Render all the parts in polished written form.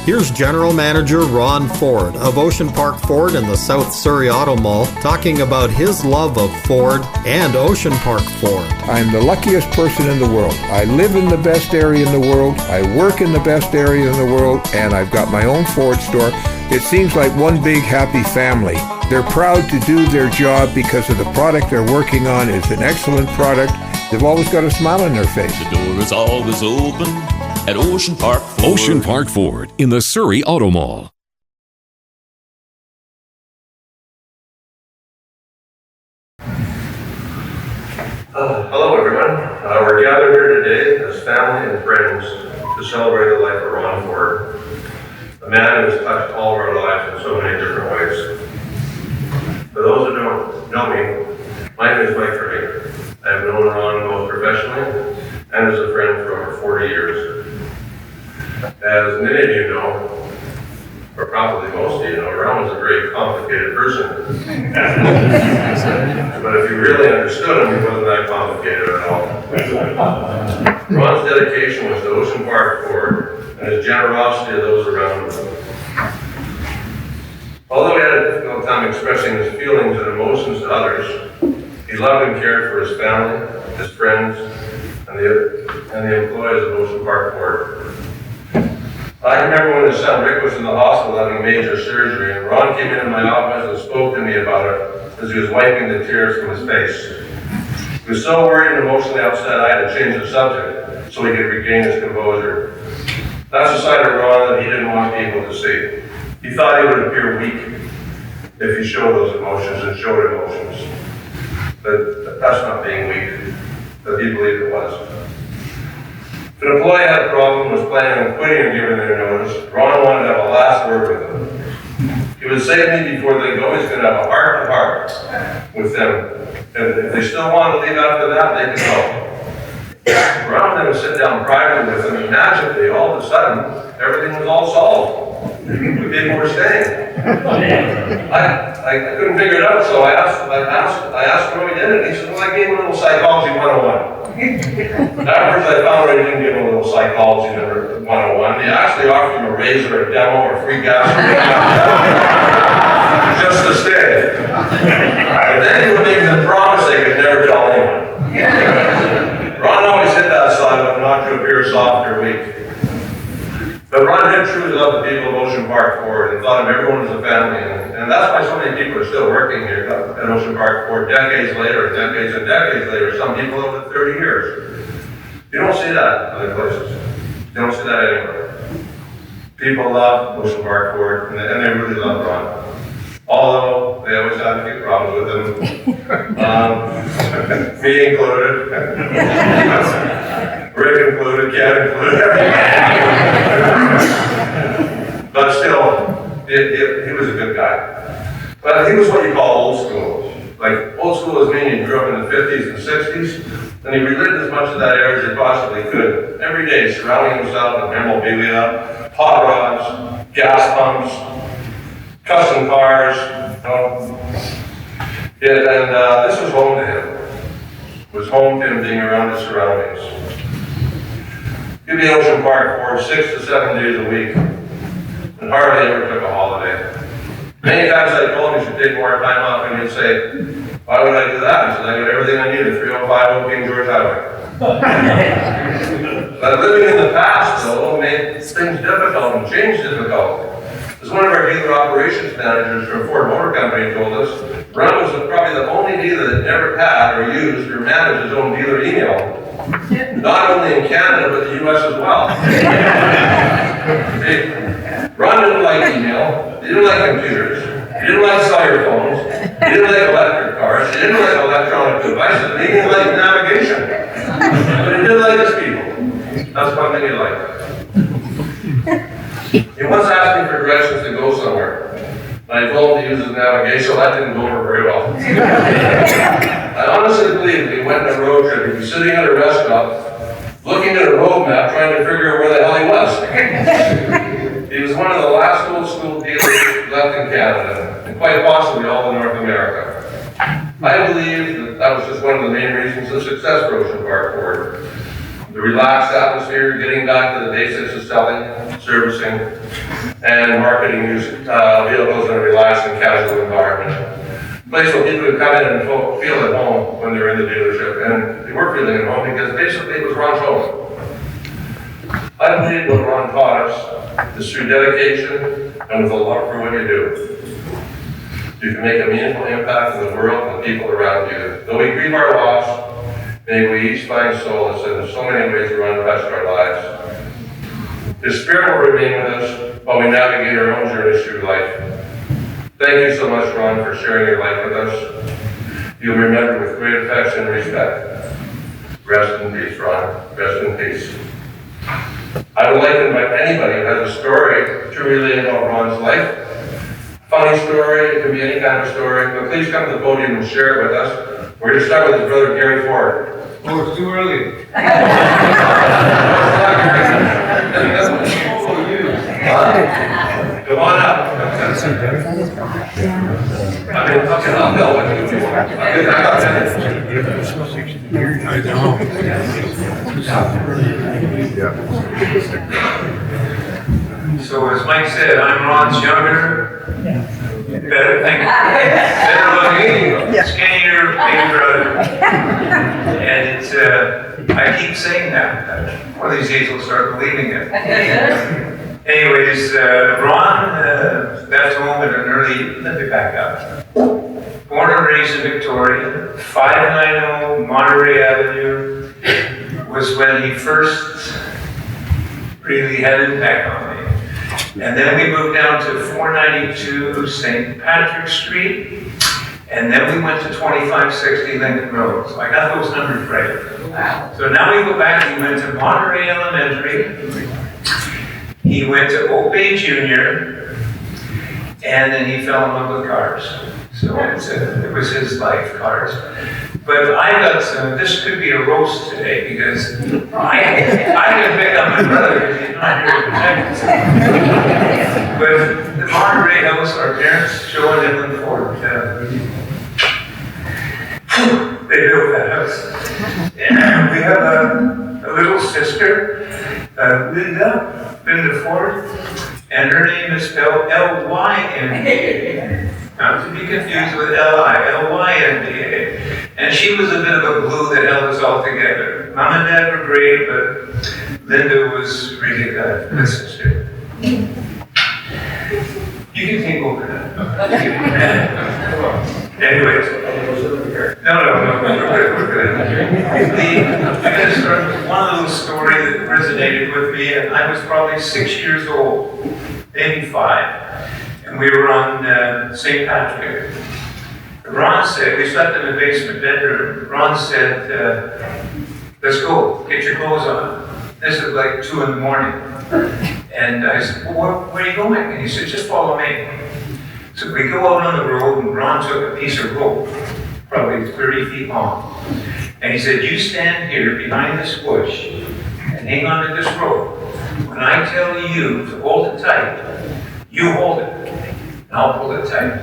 Here's General Manager Ron Ford of Ocean Park Ford and the South Surrey Auto Mall talking about his love of Ford and Ocean Park Ford. I'm the luckiest person in the world. I live in the best area in the world, I work in the best area in the world, and I've got my own Ford store. It seems like one big happy family. They're proud to do their job because of the product they're working on. It's an excellent product. They've always got a smile on their face. The door is always open at Ocean Park Ford. Ocean Park Ford in the Surrey Auto Mall. Hello everyone. We're gathered here today as family and friends to celebrate the life of Ron Ford, a man who has touched all of our lives in so many different ways. For those who don't know me, my name is Mike Curry. I have known Ron both professionally and as a friend for over 40 years. As many of you know, or probably most of you know, Ron was a very complicated person. But if you really understood him, he wasn't that complicated at all. Ron's dedication was to Ocean Park Ford and his generosity to those around him. Although he had a difficult time expressing his feelings and emotions to others, he loved and cared for his family, his friends, and the employees of Ocean Park Ford. I remember when his son Rick was in the hospital having major surgery, and Ron came into my office and spoke to me about it as he was wiping the tears from his face. He was so worried and emotionally upset I had to change the subject so he could regain his composure. That's a side of Ron that he didn't want people to see. He thought he would appear weak if he showed those emotions and showed emotions. But that's not being weak, but he believed it was. If an employee had a problem, was planning on quitting or giving their notice, Ron wanted to have a last word with them. He would say to me before they go, he's going to have a heart-to-heart with them. And if they still want to leave after that, they can go. Ron then would sit down privately with them, and magically, all of a sudden, everything was all solved. The people were staying. I couldn't figure it out, so I asked him how he did it. He said, well, I gave him a little psychology 101. Afterwards, I found out he didn't give him a little psychology 101. He actually offered him a raise or a demo or free gas just to stay. But then he would make them promise they could never tell anyone. Ron always hit that side of him not to appear soft or weak. But Ron did truly love the people of Ocean Park Ford and thought of everyone as a family. And that's why so many people are still working here at Ocean Park Ford decades later, decades and decades later, some people over 30 years. You don't see that other places. You don't see that anywhere. People love Ocean Park Ford, and they really love Ron. Although they always had a few problems with him, me included, Rick included, Ken included, but still, he was a good guy. But he was what you call old school. Like old school is meaning he grew up in the 50s and 60s, and he relived as much of that era as he possibly could. Every day, surrounding himself with memorabilia, hot rods, gas pumps, custom cars, this was home to him. It was home to him being around his surroundings. He'd be in Ocean Park Ford 6 to 7 days a week, and hardly ever took a holiday. Many times I told him he should take more time off, and he'd say, why would I do that? He said, I got everything I need at 3050 King George Highway. But living in the past, though, made things difficult and changed difficult. As one of our dealer operations managers from Ford Motor Company told us, Ron was probably the only dealer that never had or used or managed his own dealer email. Not only in Canada, but the US as well. Ron didn't like email, he didn't like computers, he didn't like cellular phones, he didn't like electric cars, he didn't like electronic devices, and he didn't like navigation. But he did like his people. That's one thing he liked. He once asked me for directions to go somewhere. I told him to use his navigation, so that didn't go over very well. I honestly believe if he went on a road trip, he'd be sitting at a restaurant, looking at a road map, trying to figure out where the hell he was. He was one of the last old school dealers left in Canada, and quite possibly all of North America. I believe that was just one of the main reasons of success for Ocean Park Ford. The relaxed atmosphere, getting back to the basics of selling, servicing, and marketing used vehicles in a relaxed and casual environment. A place where people can come in and feel at home when they're in the dealership, and they were feeling at home because basically it was Ron's home. I believe what Ron taught us is through dedication and with a love for what you do, you can make a meaningful impact in the world and the people around you. Though we grieve our loss, may we each find solace in so many ways Ron touched our lives. His spirit will remain with us while we navigate our own journeys through life. Thank you so much, Ron, for sharing your life with us. You'll be remembered with great affection and respect. Rest in peace, Ron. Rest in peace. I would like to invite anybody who has a story to relay about Ron's life. Funny story, it can be any kind of story, but please come to the podium and share it with us. We're going to start with his brother, Gary Ford. Oh, it's too early. Come on up. So as Mike said, I'm Ron's younger, better looking, skinnier, big brother. And it's, I keep saying that. One of these days we'll start believing it. Anyways, Ron left home at an early, let me back up. Born and raised in Victoria, 590 Monterey Avenue was when he first really had an impact on me. And then we moved down to 492 St. Patrick Street, and then we went to 2560 Lincoln Road. So I got those numbers right. Wow. So now we go back, he went to Monterey Elementary, he went to Oak Bay Junior, and then he fell in love with cars. So it was his life, cars. But I got some, this could be a roast today because I can pick up my brother because he's not here to protect us. But the Monterey house, our parents, Joe and Evelyn Ford, they built that house. And we have a little sister, Linda Ford, and her name is spelled L-Y-N-D-A. Not to be confused with L-I-N-D-A. And she was a bit of a glue that held us all together. Mom and Dad were great, but Linda was really good sister. You can take over that. Anyways. No, we're good. I'm going to start with one little story that resonated with me. And I was probably 6 years old, maybe 5. And we were on St. Patrick. Ron said, we slept in the basement bedroom. Ron said, let's go, get your clothes on. This is like 2 in the morning. And I said, well, where are you going? And he said, just follow me. So we go out on the road, and Ron took a piece of rope, probably 30 feet long. And he said, you stand here behind this bush and hang on to this rope. When I tell you to hold it tight, you hold it, and I'll pull it tight.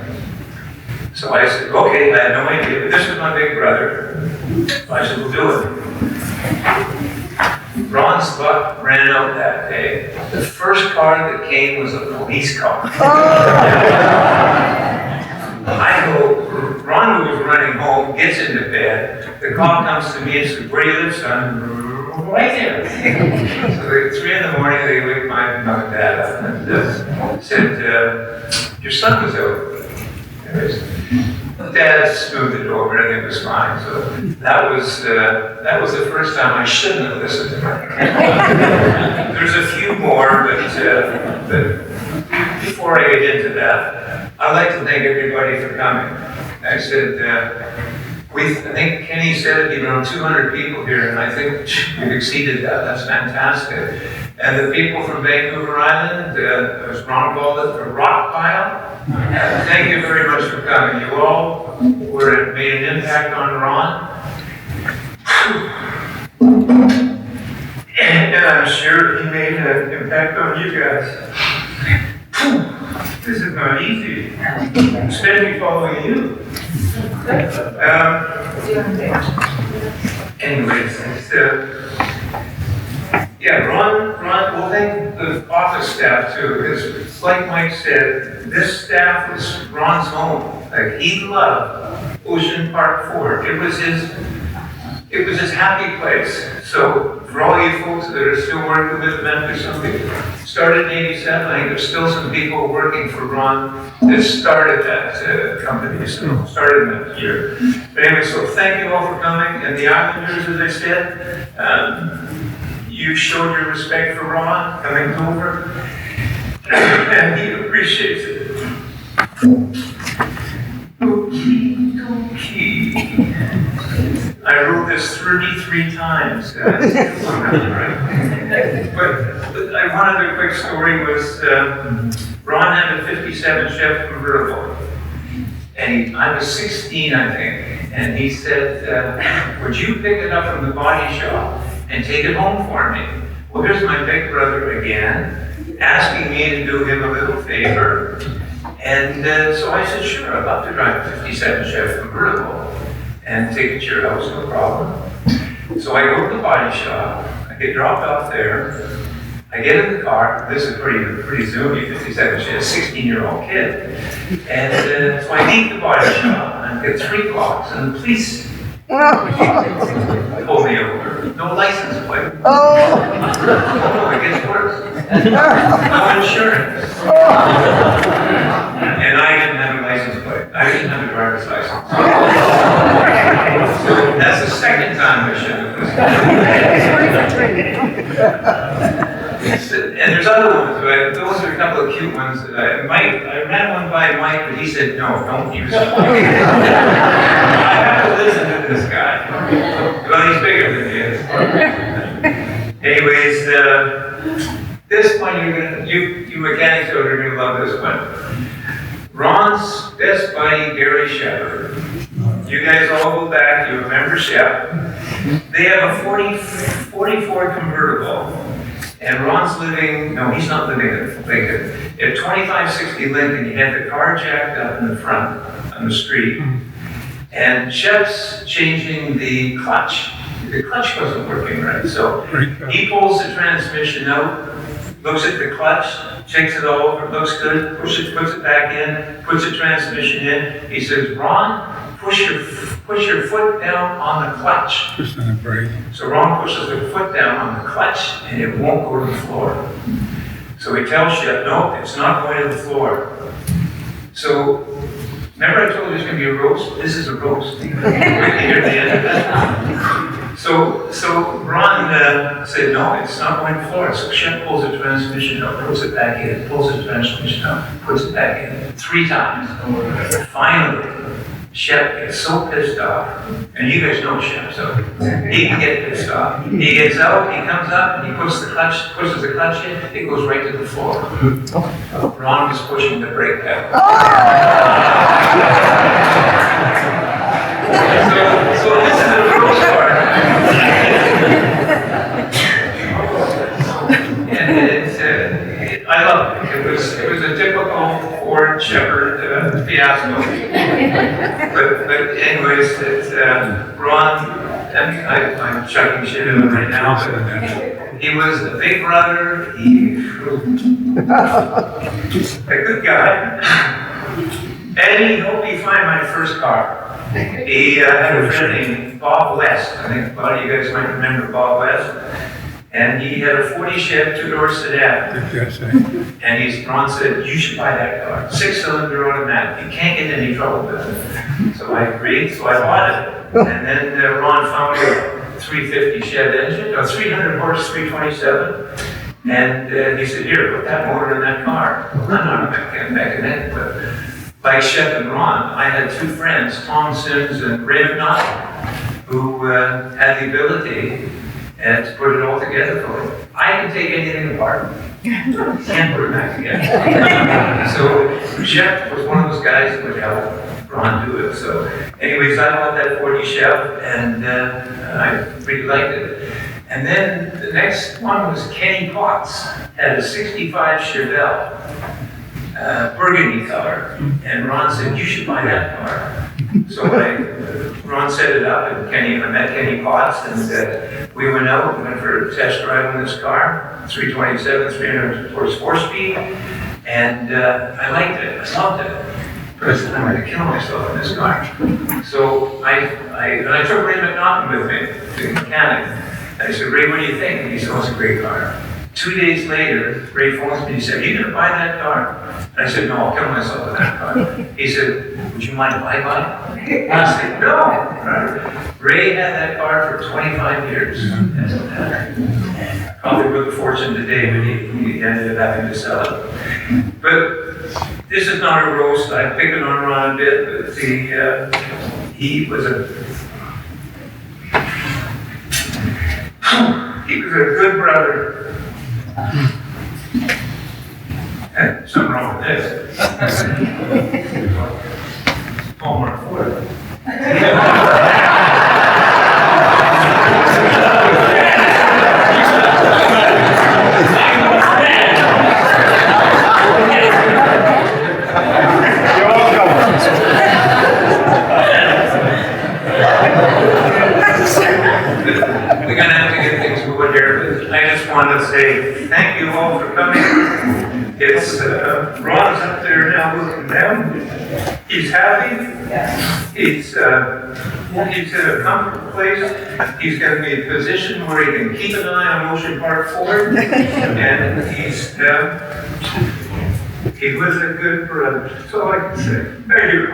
So I said, okay, I had no idea, but this is my big brother. So I said, we'll do it. Ron's luck ran out that day. The first car that came was a police car. I go, Ron, who was running home, gets into bed. The cop comes to me and says, where do you live, son? Right there. So at 3 in the morning, they wake my mom and dad up and said, your son was out. Dad smoothed it over, everything was fine. So that was the first time I shouldn't have listened to him. There's a few more, but before I get into that, I'd like to thank everybody for coming. I said, I think Kenny said it'd be around 200 people here, and I think we've exceeded that. That's fantastic. And the people from Vancouver Island, as Ron called it, the rock pile, thank you very much for coming. You all made an impact on Ron. And I'm sure he made an impact on you guys. This is not easy, especially following you. Anyways, Yeah, Ron, well, thank the office staff too, because like Mike said, this staff was Ron's home. Like, he loved Ocean Park Ford. It was his happy place. So for all you folks that are still working with Memphis, started in '87, I think there's still some people working for Ron that started that company, so started that year. But anyway, so thank you all for coming, and the Islanders, as I said, you showed your respect for Ron coming over, and he appreciates it. Okay. I wrote this 33 times. But one other quick story was Ron had a 57 Chevy convertible. And I was 16, I think. And he said, would you pick it up from the body shop and take it home for me? Well, here's my big brother again, asking me to do him a little favor. And so I said, sure, I'd love to drive a 57 Chevy convertible and take it to your house, no problem. So I go to the body shop, I get dropped off there, I get in the car. This is pretty zoomy, 57 Chevy, a 16-year-old kid. And so I leave the body shop, and I get 3 blocks, and the police pull me over. No license plate. Oh, it gets worse. No insurance. And I didn't have a license plate. I didn't have a driver's license. So that's the second time I should have. And there's other ones, right? Those are a couple of cute ones that I ran one by Mike, but he said, no, don't use it. I have to listen to this guy. Well, he's bigger than he is. Anyways, this one, you mechanics are going to love this one. Ron's best buddy, Gary Shepard. You guys all go back, you remember Shep. They have a 44 convertible. And Ron's living, no, he's not living at Lincoln. At 2560 Lincoln, he had the car jacked up in the front on the street. And Shep's changing the clutch. The clutch wasn't working right. So he pulls the transmission out, looks at the clutch, checks it all over, looks good, puts it back in, puts the transmission in. He says, Ron, push your foot down on the clutch. Just on the brake. So Ron pushes the foot down on the clutch and it won't go to the floor. So he tells Shep, no, it's not going to the floor. So remember I told you there's going to be a roast? This is a roast. Right here at the end of that. So Ron said, no, it's not going to the floor. So Shep pulls the transmission out, puts it back in, pulls the transmission out, puts it back in 3 times. Finally, Shep gets so pissed off, and you guys know Shep, so he can get pissed off. He gets out, he comes up, and he pushes the clutch in, it goes right to the floor. Ron was pushing the brake pedal. So this is the first part. And I love it. It was a typical Ford Shepherd fiasco. But anyways, Ron, I'm chucking shit at him right now. He was a big brother. A good guy. And he helped me find my first car. He had a friend named Bob West. I think a lot of you guys might remember Bob West. And he had a 40 Chevy 2-door sedan. And Ron said, you should buy that car. 6-cylinder automatic. You can't get in any trouble with it. So I agreed, so I bought it. And then Ron found a 350 Chevy engine, a 300 horse 327. And he said, here, put that motor in that car. Well, I'm not a mechanic, but like Shep and Ron, I had 2 friends, Tom Sims and Ray McNaught, who had the ability to put it all together for me. I can take anything apart, can't put it back together. So Shep was one of those guys that would help Ron do it. So anyways, I bought that 40 Chevy and I really liked it. And then the next one was Kenny Potts, had a 65 Chevelle. Burgundy color, and Ron said, you should buy that car. So Ron set it up, and I met Kenny Potts, and we went out and went for a test drive on this car, 327, 300 horse 4-speed, and I liked it, I loved it. First time I'm going to kill myself in this car. So I took Ray McNaughton with me, the mechanic. And I said, Ray, what do you think? And he said, oh, it's a great car. 2 days later, Ray phones me and he said, are you going to buy that car? And I said, no, I'll kill myself with that car. He said, would you mind if I buy it? I said, no. Right? Ray had that car for 25 years. Probably worth a fortune today, but he ended up having to sell it. But this is not a roast. I'm picking on Ron a bit, but he was a good brother. Hey, something wrong with this. Hallmark Ford. We're gonna have to get things moving here, but I just wanted to say thank you all for coming. It's Ron's up there now looking down. He's happy. He's in a comfortable place. He's going to be in a position where he can keep an eye on Ocean Park Ford, and he was a good brother. That's all I can say. Thank you.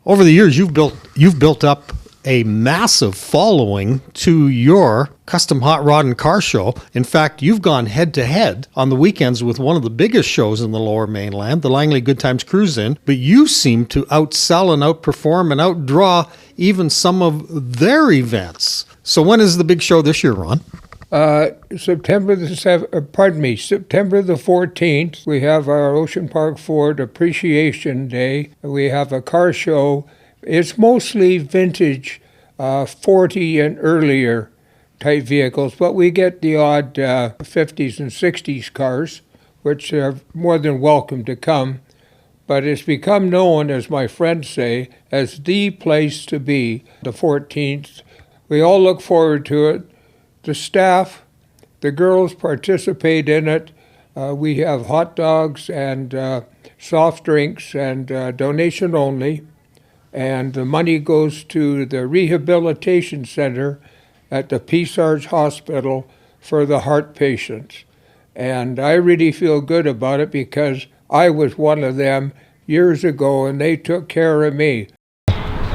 Over the years, you've built up a massive following to your custom hot rod and car show. In fact, you've gone head to head on the weekends with one of the biggest shows in the Lower Mainland, the Langley Good Times Cruise In, but you seem to outsell and outperform and outdraw even some of their events. So when is the big show this year, Ron? September the 14th, we have our Ocean Park Ford Appreciation Day. We have a car show. It's mostly vintage 40 and earlier type vehicles, but we get the odd 50s and 60s cars, which are more than welcome to come. But it's become known, as my friends say, as the place to be, the 14th. We all look forward to it. The staff, the girls participate in it. We have hot dogs and soft drinks and donation only. And the money goes to the rehabilitation center at the Peace Arch Hospital for the heart patients. And I really feel good about it because I was one of them years ago and they took care of me.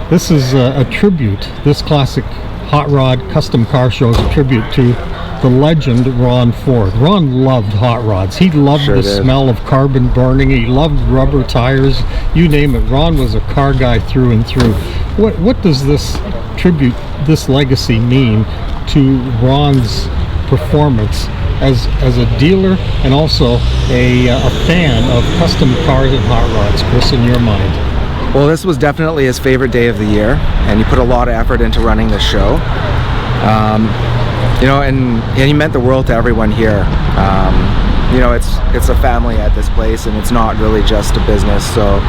This is a tribute. This classic hot rod custom car show is a tribute to the legend Ron Ford. Ron loved hot rods. He loved the smell of carbon burning. He loved rubber tires. You name it. Ron was a car guy through and through. What does this tribute, this legacy mean to Ron's performance as a dealer and also a fan of custom cars and hot rods? Chris, in your mind? Well, this was definitely his favorite day of the year, and he put a lot of effort into running the show. And he meant the world to everyone here. It's a family at this place, and it's not really just a business. So,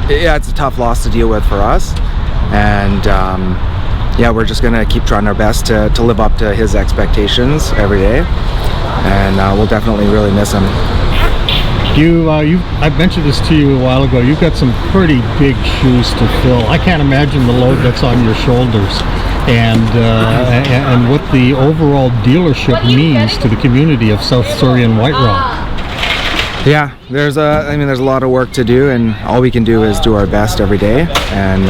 it's a tough loss to deal with for us, and we're just gonna keep trying our best to live up to his expectations every day, and we'll definitely really miss him. I mentioned this to you a while ago. You've got some pretty big shoes to fill. I can't imagine the load that's on your shoulders, and what the overall dealership means to the community of South Surrey and White Rock. Yeah, there's a lot of work to do, and all we can do is do our best every day, and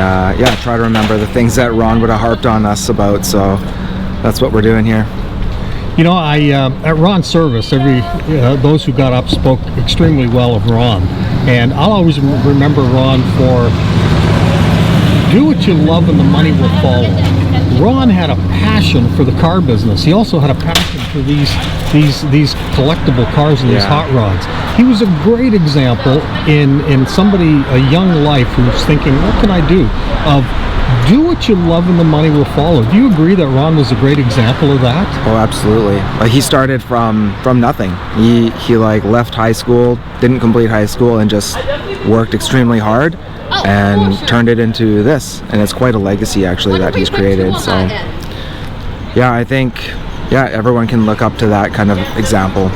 try to remember the things that Ron would have harped on us about. So that's what we're doing here. You know, at Ron's service, those who got up spoke extremely well of Ron, and I'll always remember Ron for do what you love and the money will follow. Ron had a passion for the car business. He also had a passion after these collectible cars and these hot rods. He was a great example in somebody, a young life, who's thinking, what can I do? Of do what you love and the money will follow. Do you agree that Ron was a great example of that? Oh, absolutely. Like, he started from nothing. He like left high school, didn't complete high school, and just worked extremely hard and turned it into this. And it's quite a legacy, actually, that he's created. So yeah, I think everyone can look up to that kind of example.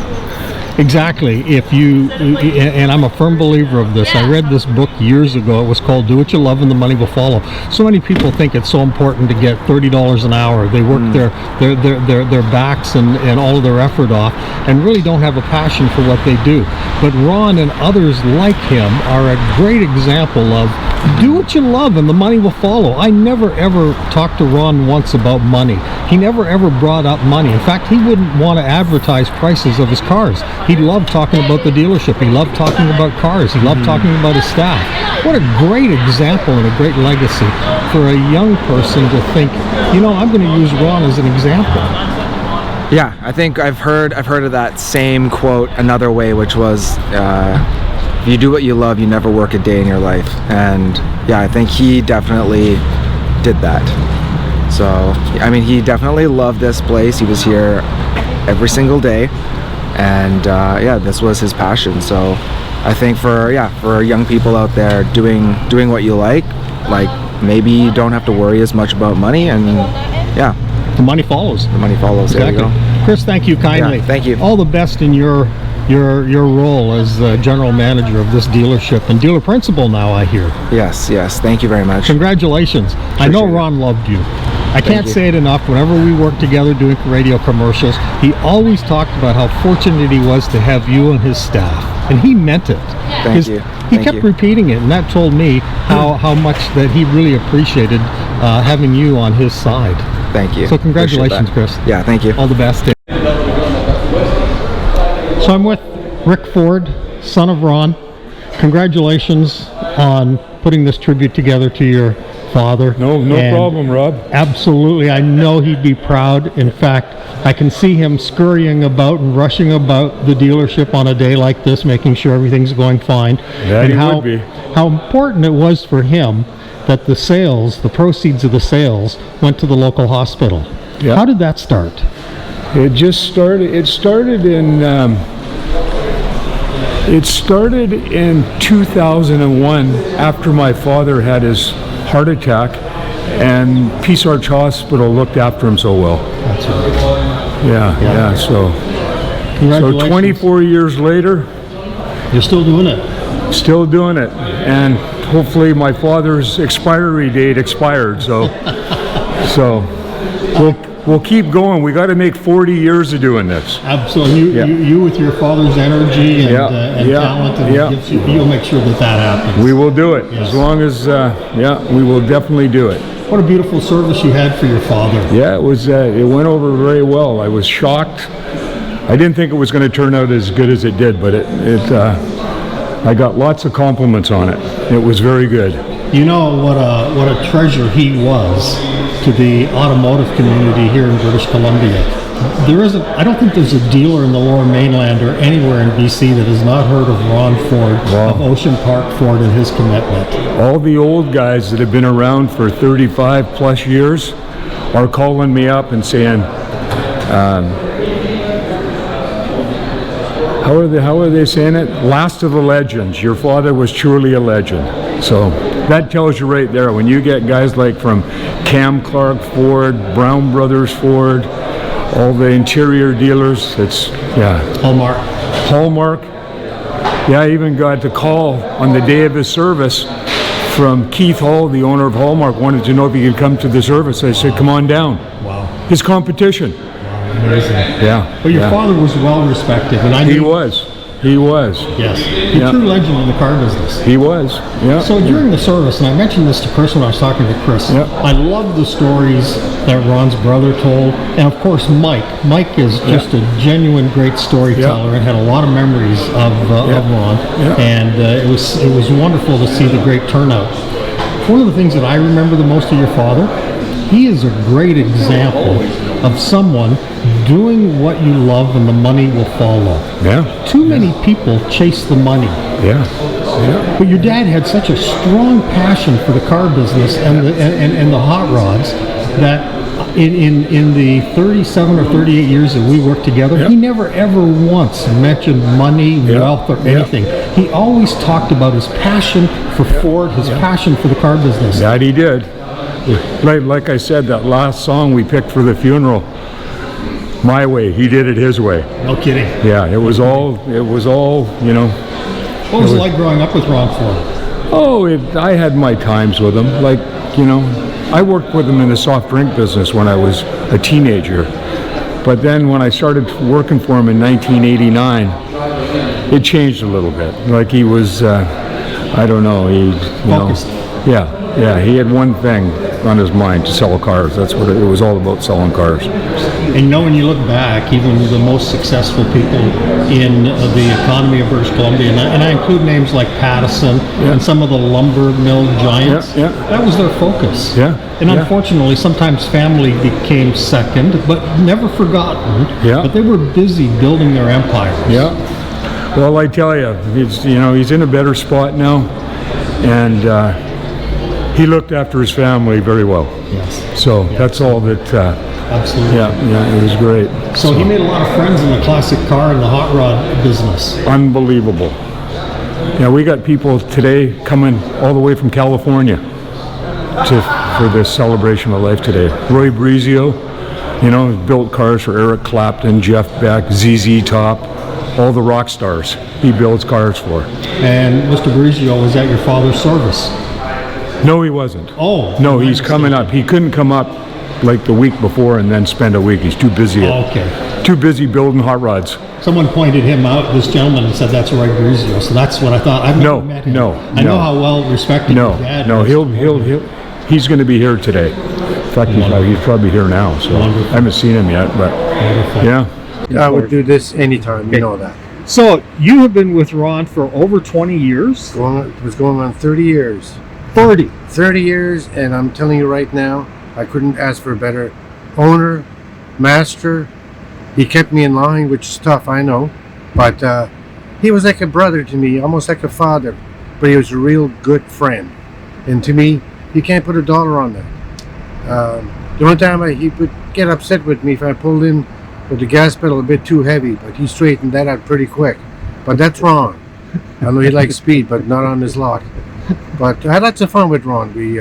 Exactly. If you, and I'm a firm believer of this. I read this book years ago. It was called Do What You Love and the Money Will Follow. So many people think it's so important to get $30 an hour. They work their backs and all of their effort off, and really don't have a passion for what they do. But Ron and others like him are a great example of do what you love and the money will follow. I never ever talked to Ron once about money. He never ever brought up money. In fact, he wouldn't want to advertise prices of his cars. He loved talking about the dealership. He loved talking about cars. He loved talking about his staff. What a great example and a great legacy for a young person to think, you know, I'm going to use Ron as an example. Yeah, I think I've heard of that same quote another way, which was, if you do what you love, you never work a day in your life. And yeah, I think he definitely did that. So, I mean, he definitely loved this place. He was here every single day. And yeah, this was his passion. So I think for young people out there doing what you like maybe you don't have to worry as much about money, and yeah, the money follows. The money follows. Exactly. There you go. Chris, thank you kindly. Yeah, thank you. All the best in your role as general manager of this dealership and dealer principal now, I hear. Yes, thank you very much. Congratulations. I know Ron loved you. I can't say it enough. Whenever we worked together doing radio commercials, he always talked about how fortunate he was to have you and his staff. And he meant it. Thank you. He kept repeating it, and that told me how much that he really appreciated having you on his side. Thank you. So congratulations, Chris. Yeah, thank you. All the best. So I'm with Rick Ford, son of Ron. Congratulations on putting this tribute together to your father. No problem, Rob. Absolutely. I know he'd be proud. In fact, I can see him scurrying about and rushing about the dealership on a day like this, making sure everything's going fine. Yeah, and he how, would be. How important it was for him that the proceeds of the sales went to the local hospital. Yeah. How did that start? It started in 2001 after my father had his heart attack, and Peace Arch Hospital looked after him so well. That's right. Yeah. So Congratulations. 24 years later, you're still doing it. Still doing it, and hopefully my father's expiry date expired. So we'll keep going. We got to make 40 years of doing this. Absolutely. You with your father's energy and talent, and you'll make sure that happens. We will do it. Yes. As long as, we will definitely do it. What a beautiful service you had for your father. Yeah, it was. It went over very well. I was shocked. I didn't think it was going to turn out as good as it did, but I got lots of compliments on it. It was very good. You know what a treasure he was to the automotive community here in British Columbia. I don't think there's a dealer in the Lower Mainland or anywhere in BC that has not heard of Ron Ford, of Ocean Park Ford, and his commitment. All the old guys that have been around for 35 plus years are calling me up and saying, how are they saying it? Last of the legends. Your father was truly a legend. So that tells you right there. When you get guys like from Cam Clark Ford, Brown Brothers Ford, all the interior dealers, Hallmark. Yeah, I even got the call on the day of his service from Keith Hall, the owner of Hallmark, wanted to know if he could come to the service. I said, come on down. Wow. His competition. Amazing. Yeah. But your father was well respected, and He was. Yes. A true legend in the car business. He was. Yeah. So during the service, and I mentioned this to Chris when I was talking to Chris, I love the stories that Ron's brother told, and of course Mike. Mike is just a genuine great storyteller and had a lot of memories of Ron, and it was wonderful to see the great turnout. One of the things that I remember the most of your father he is a great example of someone doing what you love and the money will follow. Yeah. Too many people chase the money. Yeah. But your dad had such a strong passion for the car business and the hot rods that in the 37 or 38 years that we worked together, he never ever once mentioned money, wealth, or anything. He always talked about his passion for Ford, his passion for the car business. That he did. Like I said, that last song we picked for the funeral, My Way, he did it his way. No kidding. Yeah, it was all, you know. What was it like growing up with Ron Ford? Oh, I had my times with him. Like, you know, I worked with him in the soft drink business when I was a teenager. But then when I started working for him in 1989, it changed a little bit. Like he was, I don't know, Focused. Yeah, he had one thing on his mind, to sell cars. That's what it was all about, selling cars. And you know, when you look back, even the most successful people in the economy of British Columbia, and I include names like Pattison and some of the lumber mill giants, that was their focus. And unfortunately, sometimes family became second, but never forgotten. But they were busy building their empires. Well, I tell you, he's in a better spot now, and he looked after his family very well. So that's all that. Absolutely. Yeah, it was great. So he made a lot of friends in the classic car and the hot rod business. Unbelievable. Yeah, we got people today coming all the way from California for this celebration of life today. Roy Brizio, built cars for Eric Clapton, Jeff Beck, ZZ Top, all the rock stars he builds cars for. And Mr. Brizio was at your father's service? No, he wasn't. Oh. No, he's coming up. He couldn't come up like the week before and then spend a week. He's too busy. Too busy building hot rods. Someone pointed him out, this gentleman, and said that's Roy Brizio. So that's what I thought. I've never met him. I know how well respected your dad is. He's going to be here today. In fact, he's probably here now. So I haven't seen him yet, but I would do this anytime. You know that. So you have been with Ron for over 20 years. It was going on 30 years. 30 years, and I'm telling you right now, I couldn't ask for a better owner, master. He kept me in line, which is tough, I know, but he was like a brother to me, almost like a father, but he was a real good friend. And to me, you can't put a dollar on that. The one time he would get upset with me if I pulled in with the gas pedal a bit too heavy, but he straightened that out pretty quick. But that's wrong. I know he likes speed, but not on his lot. But I had lots of fun with Ron. We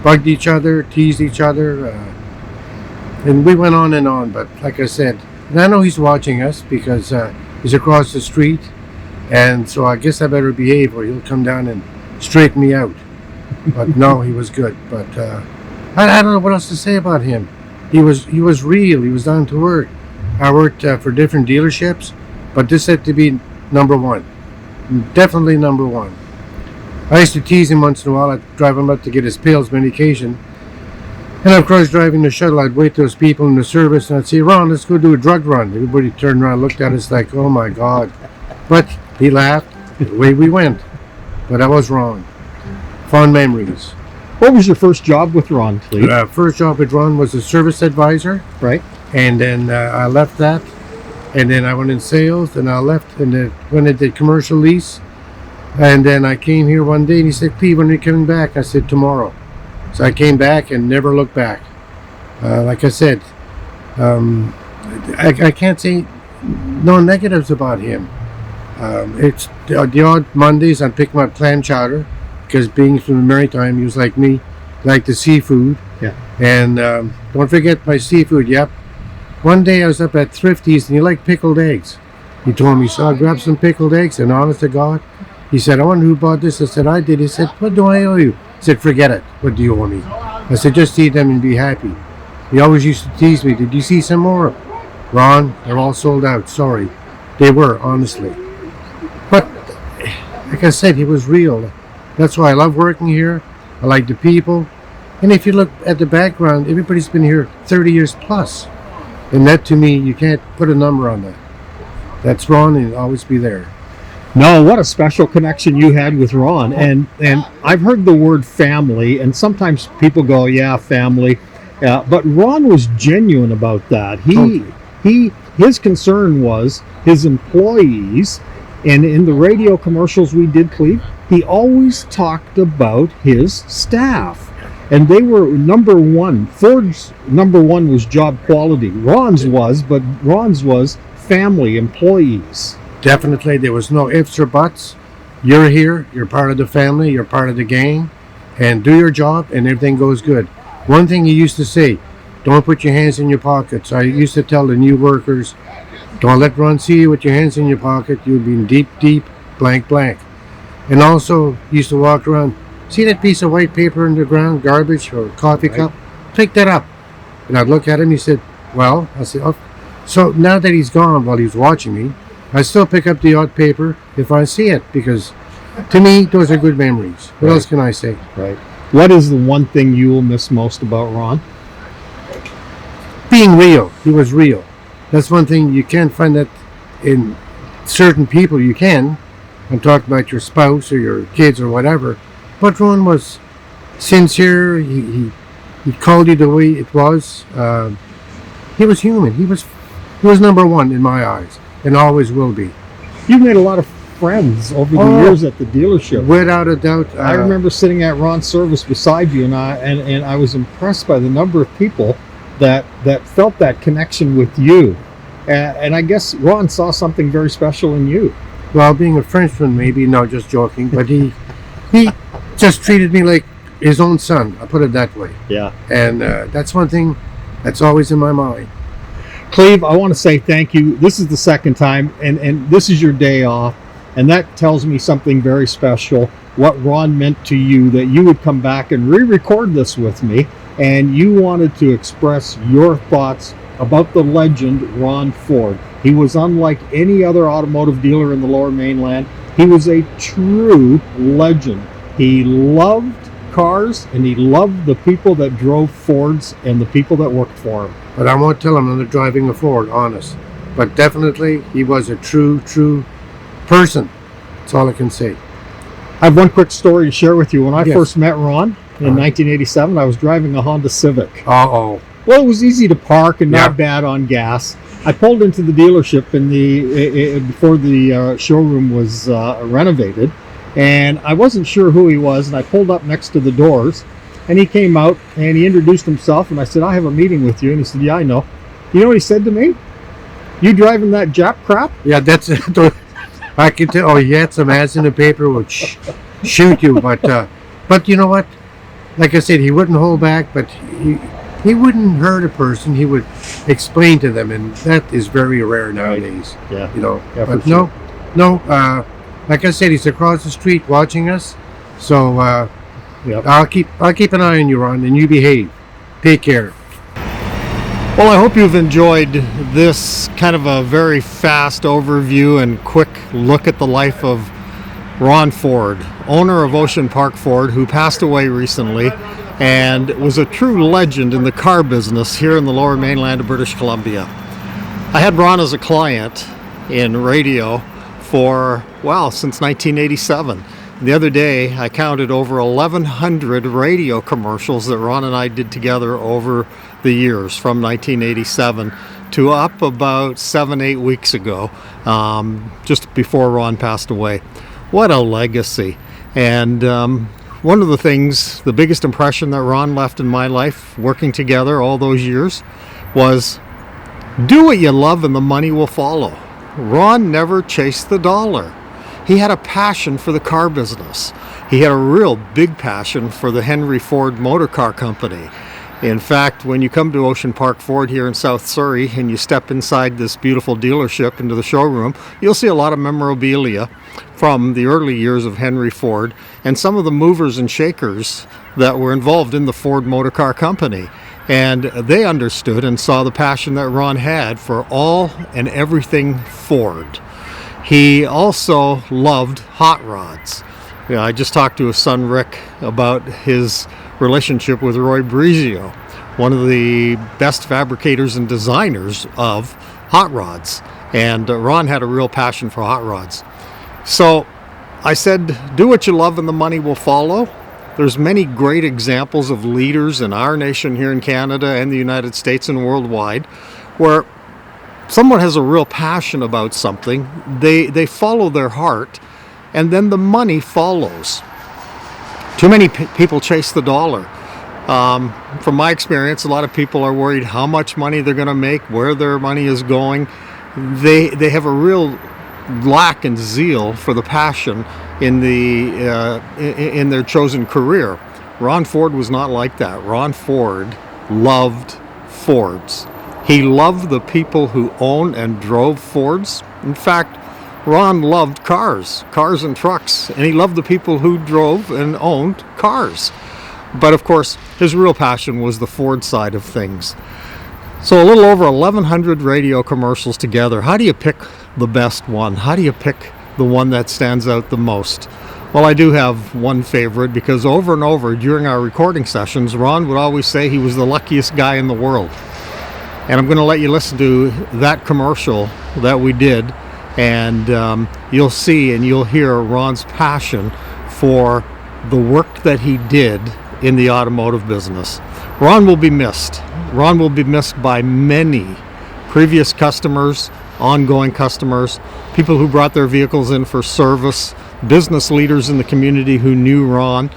bugged each other, teased each other, and we went on and on. But like I said, and I know he's watching us because he's across the street, and so I guess I better behave or he'll come down and straighten me out. But no, he was good. But I don't know what else to say about him. He was real. He was down to earth. I worked for different dealerships, but this had to be number one. Definitely number one. I used to tease him once in a while. I'd drive him up to get his pills medication. And of course, driving the shuttle, I'd wait those people in the service and I'd say, Ron, let's go do a drug run. Everybody turned around, looked at us like, oh my God. But he laughed. Away we went. But I was wrong. Fond memories. What was your first job with Ron, please? First job with Ron was a service advisor. Right. And then I left that. And then I went in sales and I left and then went into commercial lease. And then I came here one day and he said, Cleve, when are you coming back? I said, tomorrow. So I came back and never looked back. Like I said, I can't say no negatives about him. It's the odd Mondays I'm picking up clam chowder because being from the Maritime, he was like me, like the seafood. Yeah. And don't forget my seafood, yep. One day I was up at Thrifty's and he liked pickled eggs. He told me, so I grabbed some pickled eggs and honest to God, he said, I wonder who bought this. I said, I did. He said, what do I owe you? I said, forget it. What do you owe me? I said, just eat them and be happy. He always used to tease me. Did you see some more? Ron, they're all sold out. Sorry. They were, honestly. But, like I said, he was real. That's why I love working here. I like the people. And if you look at the background, everybody's been here 30 years plus. And that, to me, you can't put a number on that. That's Ron and he'll always be there. No, what a special connection you had with Ron. And I've heard the word family, and sometimes people go, yeah, family. Yeah, but Ron was genuine about that. His concern was his employees, and in the radio commercials we did, Cleve, he always talked about his staff. And they were number one. Ford's number one was job quality. Ron's was, but Ron's was family, employees. Definitely, there was no ifs or buts. You're here, you're part of the family, you're part of the gang, and do your job and everything goes good. One thing he used to say, don't put your hands in your pockets. I used to tell the new workers, don't let Ron see you with your hands in your pocket. You'll be in deep, deep, blank, blank. And also, he used to walk around, see that piece of white paper in the ground, garbage or coffee cup? Pick that up. And I'd look at him, he said, well, I said, oh. So now that he's gone while he's watching me, I still pick up the odd paper if I see it, because to me, those are good memories. What else can I say? Right. What is the one thing you will miss most about Ron? Being real. He was real. That's one thing you can't find that in certain people. You can. I'm talking about your spouse or your kids or whatever. But Ron was sincere. He called you the way it was. He was human. He was number one in my eyes, and always will be. You made a lot of friends over the years at the dealership. Without a doubt. I remember sitting at Ron's service beside you, and I was impressed by the number of people that felt that connection with you. And I guess Ron saw something very special in you. Well, being a Frenchman, maybe, no, just joking, but he just treated me like his own son. I'll put it that way. Yeah. And that's one thing that's always in my mind. Cleve, I want to say thank you. This is the second time, and this is your day off, and that tells me something very special, what Ron meant to you, that you would come back and re-record this with me, and you wanted to express your thoughts about the legend Ron Ford. He was unlike any other automotive dealer in the Lower Mainland. He was a true legend. He loved cars, and he loved the people that drove Fords and the people that worked for him. But I won't tell him I'm not driving a Ford, honest. But definitely, he was a true person. That's all I can say. I have one quick story to share with you. When I first met Ron in 1987, I was driving a Honda Civic. Uh-oh. Well, it was easy to park and not bad on gas. I pulled into the dealership before the showroom was renovated, and I wasn't sure who he was, and I pulled up next to the doors, and he came out, and he introduced himself, and I said, I have a meeting with you, and he said, yeah, I know. You know what he said to me? You driving that Jap crap? Yeah, that's I can tell. Oh, he had some ads in the paper which shoot you, but you know what? Like I said, he wouldn't hold back, but he wouldn't hurt a person. He would explain to them, and that is very rare nowadays. Yeah. You know. Yeah, but sure. no. Like I said, he's across the street watching us. So I'll keep an eye on you, Ron, and you behave. Take care. Well, I hope you've enjoyed this kind of a very fast overview and quick look at the life of Ron Ford, owner of Ocean Park Ford, who passed away recently and was a true legend in the car business here in the Lower Mainland of British Columbia. I had Ron as a client in radio for, since 1987. The other day, I counted over 1,100 radio commercials that Ron and I did together over the years from 1987 to up about 7-8 weeks ago, just before Ron passed away. What a legacy. And one of the things, the biggest impression that Ron left in my life, working together all those years, was do what you love and the money will follow. Ron never chased the dollar. He had a passion for the car business. He had a real big passion for the Henry Ford Motor Car Company. In fact, when you come to Ocean Park Ford here in South Surrey and you step inside this beautiful dealership into the showroom, you'll see a lot of memorabilia from the early years of Henry Ford and some of the movers and shakers that were involved in the Ford Motor Car Company. And they understood and saw the passion that Ron had for all and everything Ford. He also loved hot rods. I just talked to his son Rick about his relationship with Roy Brizio, one of the best fabricators and designers of hot rods. And Ron had a real passion for hot rods. So I said, do what you love and the money will follow. there's many great examples of leaders in our nation here in Canada and the United States and worldwide where someone has a real passion about something, they follow their heart, and then the money follows. Too many people chase the dollar. From my experience, a lot of people are worried how much money they're going to make, where their money is going. They have a real lack in zeal for the passion in their chosen career. Ron Ford was not like that. Ron Ford loved Fords. He loved the people who owned and drove Fords. In fact, Ron loved cars and trucks, and he loved the people who drove and owned cars. But of course, his real passion was the Ford side of things. So a little over 1,100 radio commercials together. How do you pick the best one? How do you pick the one that stands out the most? Well, I do have one favorite because over and over during our recording sessions, Ron would always say he was the luckiest guy in the world. And I'm going to let you listen to that commercial that we did, and you'll see and you'll hear Ron's passion for the work that he did in the automotive business. Ron will be missed. Ron will be missed by many previous customers, ongoing customers, people who brought their vehicles in for service, business leaders in the community who knew Ron,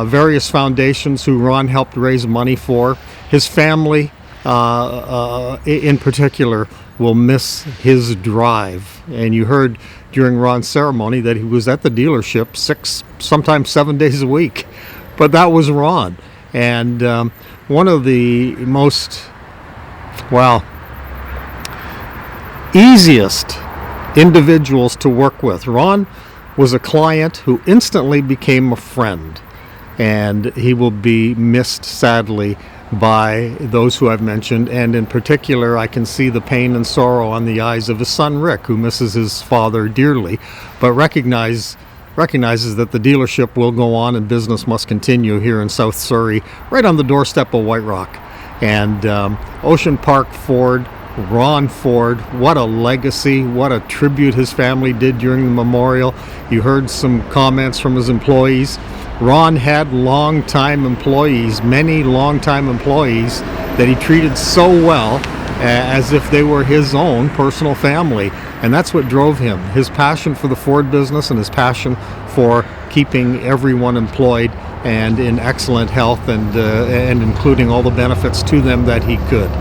various foundations who Ron helped raise money for. His family, in particular, will miss his drive. And you heard during Ron's ceremony that he was at the dealership 6, sometimes 7 days a week. But that was Ron. And one of the most, easiest individuals to work with. Ron was a client who instantly became a friend. And he will be missed, sadly, by those who I've mentioned, and in particular I can see the pain and sorrow on the eyes of his son Rick, who misses his father dearly, but recognizes that the dealership will go on and business must continue here in South Surrey, right on the doorstep of White Rock. And Ocean Park Ford, Ron Ford, what a legacy, what a tribute his family did during the memorial. You heard some comments from his employees. Ron had longtime employees, many longtime employees that he treated so well as if they were his own personal family. And that's what drove him, his passion for the Ford business and his passion for keeping everyone employed and in excellent health and including all the benefits to them that he could.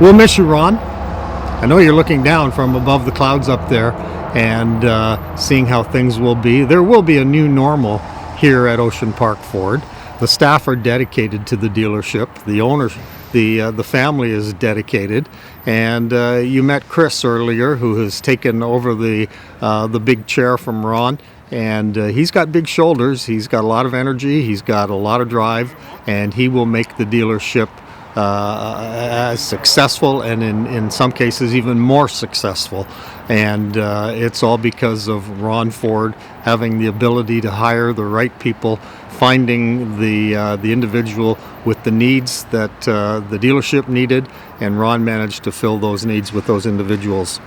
We'll miss you, Ron. I know you're looking down from above the clouds up there and seeing how things will be. There will be a new normal here at Ocean Park Ford. The staff are dedicated to the dealership. The owners, the family is dedicated. And you met Chris earlier, who has taken over the big chair from Ron. And he's got big shoulders. He's got a lot of energy. He's got a lot of drive, and he will make the dealership as successful and in some cases even more successful. And it's all because of Ron Ford having the ability to hire the right people, finding the individual with the needs that the dealership needed, and Ron managed to fill those needs with those individuals.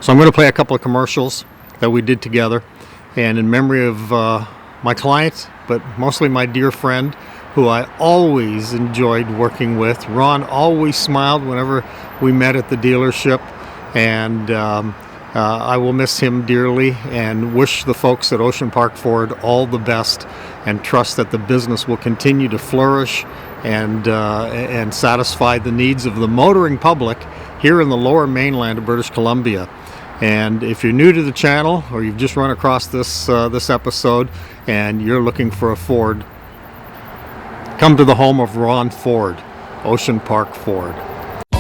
So I'm going to play a couple of commercials that we did together, and in memory of my client, but mostly my dear friend, who I always enjoyed working with. Ron always smiled whenever we met at the dealership, and I will miss him dearly and wish the folks at Ocean Park Ford all the best and trust that the business will continue to flourish and satisfy the needs of the motoring public here in the lower mainland of British Columbia. And if you're new to the channel or you've just run across this episode and you're looking for a Ford, come to the home of Ron Ford, Ocean Park Ford.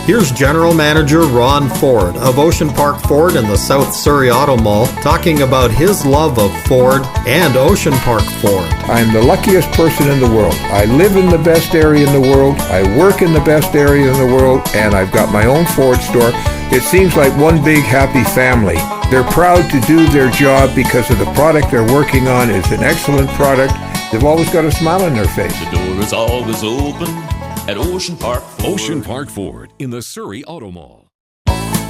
Here's General Manager Ron Ford of Ocean Park Ford and the South Surrey Auto Mall talking about his love of Ford and Ocean Park Ford. I'm the luckiest person in the world. I live in the best area in the world, I work in the best area in the world, and I've got my own Ford store. It seems like one big happy family. They're proud to do their job because of the product they're working on. It's an excellent product. They've always got a smile on their face. The door is always open at Ocean Park Ford. Ocean Park Ford in the Surrey Auto Mall.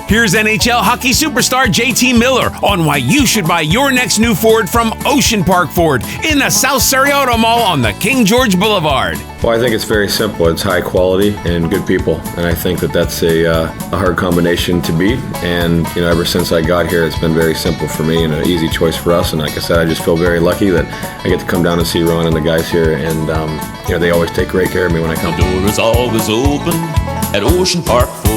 Here's NHL hockey superstar JT Miller on why you should buy your next new Ford from Ocean Park Ford in the South Surrey Auto Mall on the King George Blvd. Well, I think it's very simple. It's high quality and good people, and I think that that's a hard combination to beat. And ever since I got here, it's been very simple for me and an easy choice for us. And like I said, I just feel very lucky that I get to come down and see Ron and the guys here, and they always take great care of me when I come. The door is always open at Ocean Park Ford.